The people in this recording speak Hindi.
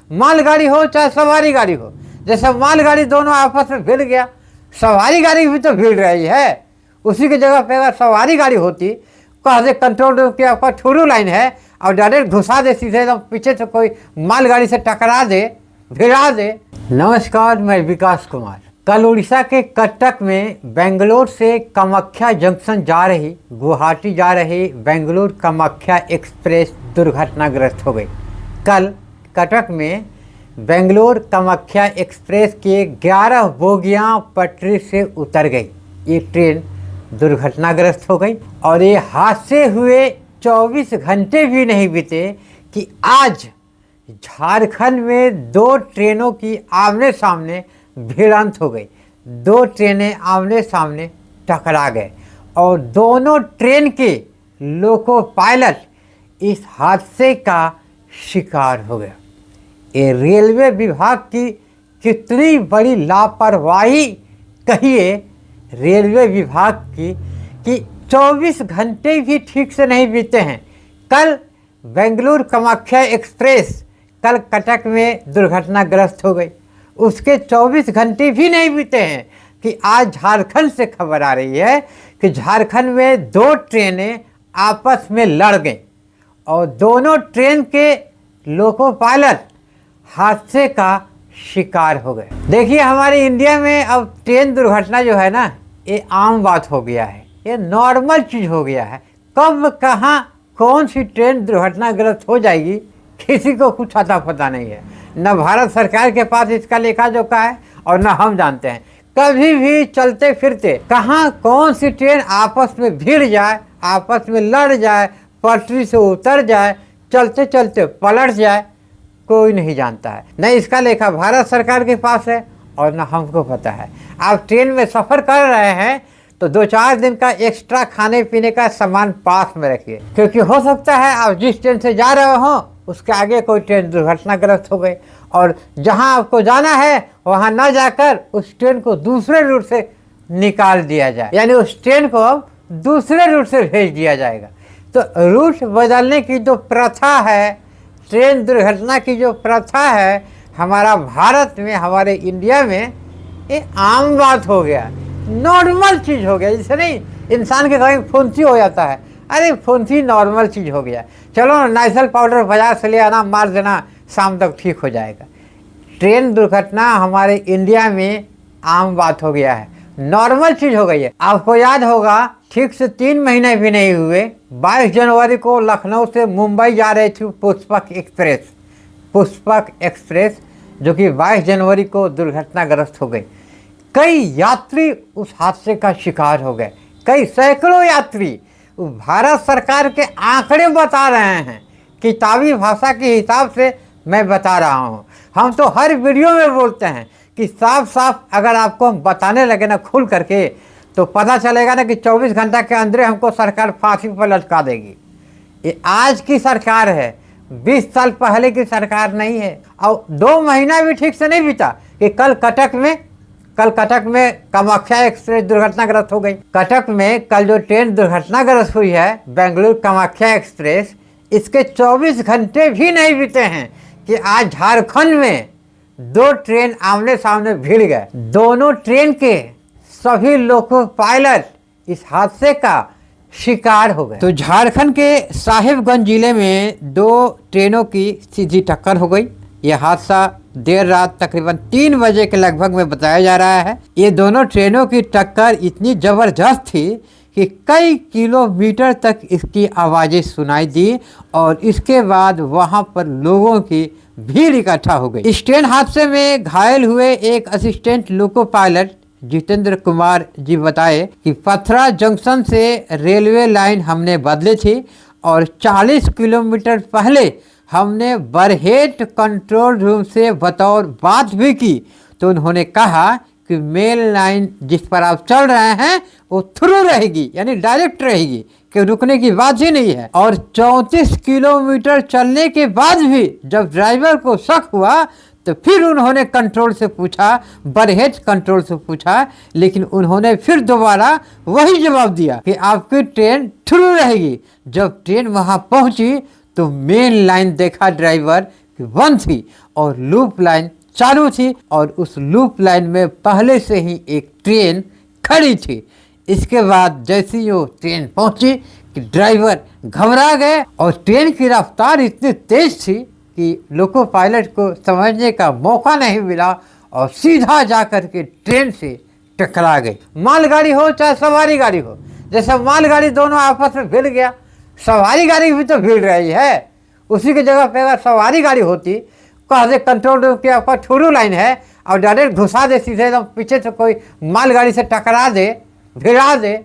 मालगाड़ी हो चाहे सवारी गाड़ी हो। जैसे मालगाड़ी दोनों आपस में भिड़ गया, सवारी गाड़ी भी तो भिड़ रही है। उसी की जगह पे अगर सवारी गाड़ी होती, कह दे कंट्रोल रूम की आपका ठुरू लाइन है और डायरेक्ट घुसा दे सीधे एकदम पीछे से कोई मालगाड़ी से टकरा दे, भिड़ा दे। नमस्कार, मैं विकास कुमार। कल उड़ीसा के कटक में बेंगलोर से कामाख्या जंक्शन जा रही, गुवाहाटी जा रही बेंगलोर कामाख्या एक्सप्रेस दुर्घटनाग्रस्त हो गई। कल कटक में बेंगलोर कामाख्या एक्सप्रेस के 11 बोगियां पटरी से उतर गई। ये ट्रेन दुर्घटनाग्रस्त हो गई और ये हादसे हुए 24 घंटे भी नहीं बीते कि आज झारखंड में 2 ट्रेनों की आमने सामने भिड़ंत हो गई। 2 ट्रेनें आमने सामने टकरा गए और दोनों ट्रेन के लोको पायलट इस हादसे का शिकार हो गया। ये रेलवे विभाग की कितनी बड़ी लापरवाही कहिए रेलवे विभाग की कि 24 घंटे भी ठीक से नहीं बीते हैं। कल बेंगलुरु कामाख्या एक्सप्रेस कल कटक में दुर्घटनाग्रस्त हो गई, उसके 24 घंटे भी नहीं बीते हैं कि आज झारखंड से खबर आ रही है कि झारखंड में 2 ट्रेनें आपस में लड़ गईं और दोनों ट्रेन के लोको पायलट हादसे का शिकार हो गए। देखिए, हमारे इंडिया में अब ट्रेन दुर्घटना जो है ना, ये आम बात हो गया है, ये नॉर्मल चीज़ हो गया है। कब कहाँ कौन सी ट्रेन दुर्घटनाग्रस्त हो जाएगी किसी को कुछ अता पता नहीं है। न भारत सरकार के पास इसका लेखा जोखा है और न हम जानते हैं। कभी भी चलते फिरते कहाँ कौन सी ट्रेन आपस में भिड़ जाए, आपस में लड़ जाए, पटरी से उतर जाए, चलते चलते पलट जाए, कोई नहीं जानता है। न इसका लेखा भारत सरकार के पास है और न हमको पता है। आप ट्रेन में सफ़र कर रहे हैं तो 2-4 दिन का एक्स्ट्रा खाने पीने का सामान पास में रखिए, क्योंकि हो सकता है आप जिस ट्रेन से जा रहे हो उसके आगे कोई ट्रेन दुर्घटनाग्रस्त हो गई और जहां आपको जाना है वहां न जाकर उस ट्रेन को दूसरे रूट से निकाल दिया जाए, यानी उस ट्रेन को अब दूसरे रूट से भेज दिया जाएगा। तो रूट बदलने की जो प्रथा है, ट्रेन दुर्घटना की जो प्रथा है हमारा भारत में, हमारे इंडिया में, ये आम बात हो गया, नॉर्मल चीज़ हो गया। जैसे नहीं इंसान के घर में फुंसी हो जाता है, अरे फुंसी नॉर्मल चीज़ हो गया, चलो नाइसल पाउडर बाजार से ले आना, मार देना, शाम तक ठीक हो जाएगा। ट्रेन दुर्घटना हमारे इंडिया में आम बात हो गया है, नॉर्मल चीज़ हो गई है। आपको याद होगा ठीक से 3 महीने भी नहीं हुए, 22 जनवरी को लखनऊ से मुंबई जा रही थी पुष्पक एक्सप्रेस, जो कि 22 जनवरी को दुर्घटनाग्रस्त हो गई। कई यात्री उस हादसे का शिकार हो गए, कई सैकड़ों यात्री। भारत सरकार के आंकड़े बता रहे हैं, किताबी भाषा के हिसाब से मैं बता रहा हूँ। हम तो हर वीडियो में बोलते हैं कि साफ साफ अगर आपको हम बताने लगे ना खुल करके, तो पता चलेगा ना कि 24 घंटा के अंदर हमको सरकार फांसी पर लटका देगी। ये आज की सरकार है, 20 साल पहले की सरकार नहीं है। और 2 महीना भी ठीक से नहीं बीता कि कल कटक में कामाख्या एक्सप्रेस दुर्घटनाग्रस्त हो गई। कटक में कल जो ट्रेन दुर्घटनाग्रस्त हुई है बेंगलुरु कामाख्या एक्सप्रेस, इसके 24 घंटे भी नहीं बीते हैं कि आज झारखंड में 2 ट्रेन आमने सामने भिड़ गए। दोनों ट्रेन के सभी लोको पायलट इस हादसे का शिकार हो गए। तो झारखंड के साहिबगंज जिले में 2 ट्रेनों की सीधी टक्कर हो गई। यह हादसा देर रात तकरीबन 3 बजे के लगभग में बताया जा रहा है। ये दोनों ट्रेनों की टक्कर इतनी ज़बरदस्त थी कि कई किलोमीटर तक इसकी आवाज़ें सुनाई दी और इसके बाद वहां पर लोगों की भीड़ इकट्ठा हो गई। इस ट्रेन हादसे में घायल हुए एक assistant loco pilot Jitendra Kumar ji बताए कि पथरा जंक्शन से रेलवे लाइन हमने बदली थी और 40 किलोमीटर पहले हमने बरहेट कंट्रोल रूम से बतौर बात भी की, तो उन्होंने कहा कि मेल लाइन जिस पर आप चल रहे हैं वो थ्रू रहेगी, यानी डायरेक्ट रहेगी, कि रुकने की बात ही नहीं है। और 34 किलोमीटर चलने के बाद भी जब ड्राइवर को शक हुआ तो फिर उन्होंने कंट्रोल से पूछा, बरहेट कंट्रोल से पूछा, लेकिन उन्होंने फिर दोबारा वही जवाब दिया कि आपकी ट्रेन थ्रू रहेगी। जब ट्रेन वहां पहुंची तो मेन लाइन देखा ड्राइवर कि बंद थी और लूप लाइन चालू थी और उस लूप लाइन में पहले से ही एक ट्रेन खड़ी थी। इसके बाद जैसे ही वो ट्रेन पहुंची कि ड्राइवर घबरा गए और ट्रेन की रफ्तार इतनी तेज थी कि लोको पायलट को समझने का मौका नहीं मिला और सीधा जाकर के ट्रेन से टकरा गई। मालगाड़ी हो चाहे सवारी गाड़ी हो, जैसे मालगाड़ी दोनों आपस में भिड़ गया, सवारी गाड़ी भी तो भिड़ रही है। उसी की जगह पे अगर सवारी गाड़ी होती, कह दे कंट्रोल रूम की आपका ठुरू लाइन है और डायरेक्ट घुसा दे सीधे एकदम पीछे से कोई मालगाड़ी से टकरा दे, भिड़ा दे,